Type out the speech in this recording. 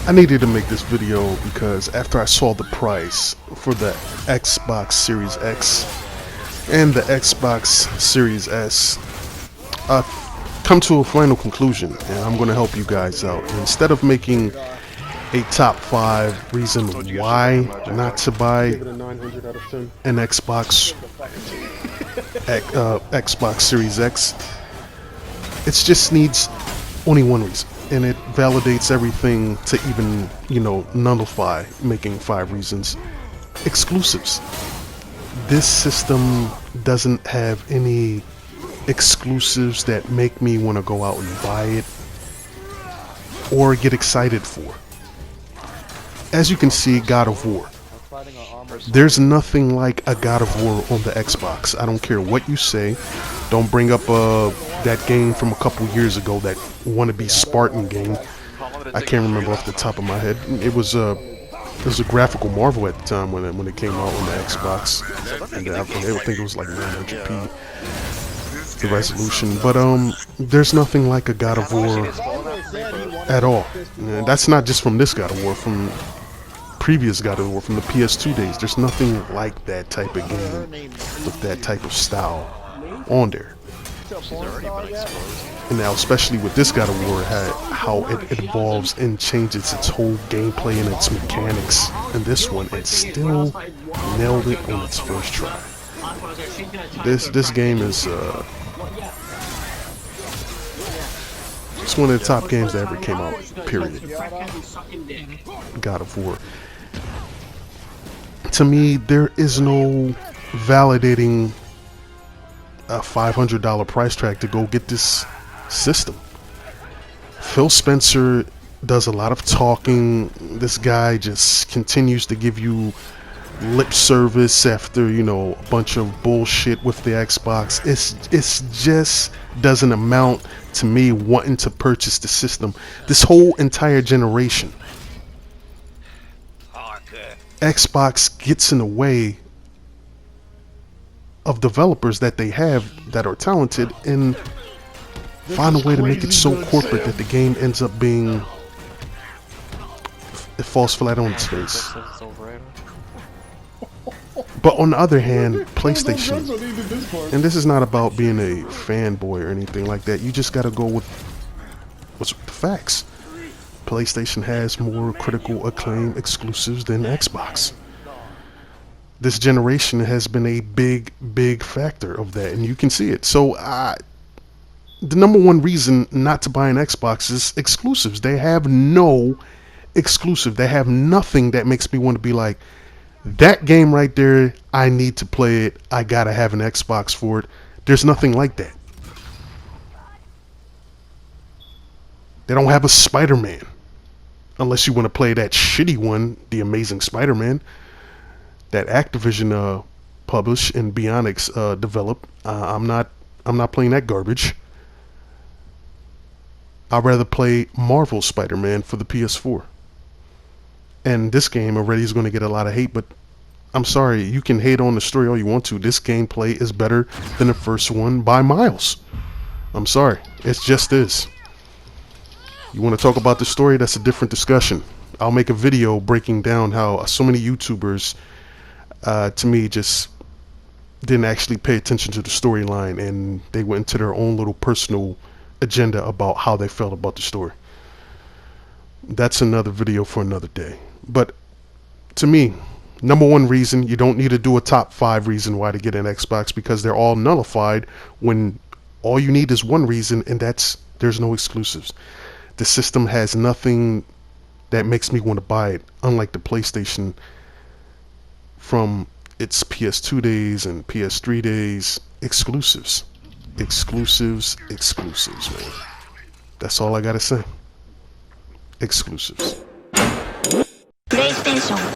I needed to make this video because after I saw the price for the Xbox Series X and the Xbox Series S, I've come to a final conclusion, and I'm going to help you guys out. Instead of making a top 5 reason why not to buy an Xbox Series X, it just needs only one reason, and it validates everything to even, nullify making 5 reasons. Exclusives. This system doesn't have any exclusives that make me want to go out and buy it or get excited for. As you can see, God of War. There's nothing like a God of War on the Xbox. I don't care what you say. Don't bring up that game from a couple years ago, that wannabe Spartan game. I can't remember off the top of my head. It was a graphical marvel at the time when it came out on the Xbox, and I think it was like 900p the resolution. But there's nothing like a God of War at all. And that's not just from this God of War, from previous God of War, from the PS2 days. There's nothing like that type of game with that type of style on there. And now, especially with this God of War, how it evolves and changes its whole gameplay and its mechanics. And this one, it still nailed it on its first try. This game is it's one of the top games that ever came out, period. God of War. To me, there is no validating a $500 price tag to go get this system. Phil Spencer does a lot of talking. This guy just continues to give you lip service after, a bunch of bullshit with the Xbox. It's just doesn't amount to me wanting to purchase the system. This whole entire generation, Xbox gets in the way of developers that they have that are talented, and find a way to make it so corporate that the game ends up being, it falls flat on its face. But on the other hand, PlayStation, and this is not about being a fanboy or anything like that, you just gotta go with what's the facts. PlayStation has more critical acclaim exclusives than Xbox. This generation has been a big factor of that, and you can see it. So the number one reason not to buy an Xbox is exclusives. They have no exclusive. They have nothing that makes me want to be like, that game right there, I need to play it. I gotta have an Xbox for it. There's nothing like that. They don't have a Spider-Man, unless you want to play that shitty one, The Amazing Spider-Man, that Activision published and Bionix developed. I'm not playing that garbage. I'd rather play Marvel Spider-Man for the PS4. And this game already is going to get a lot of hate, but I'm sorry, you can hate on the story all you want to. This gameplay is better than the first one by miles. I'm sorry, it just is. You want to talk about the story? That's a different discussion. I'll make a video breaking down how so many YouTubers, to me, just didn't actually pay attention to the storyline, and they went into their own little personal agenda about how they felt about the story. That's another video for another day. But to me, number one reason, you don't need to do a top 5 reason why to get an Xbox, because they're all nullified when all you need is one reason, and that's there's no exclusives. The system has nothing that makes me want to buy it, unlike the PlayStation from its PS2 days and PS3 days. Exclusives, man. That's all I gotta say. Exclusives. PlayStation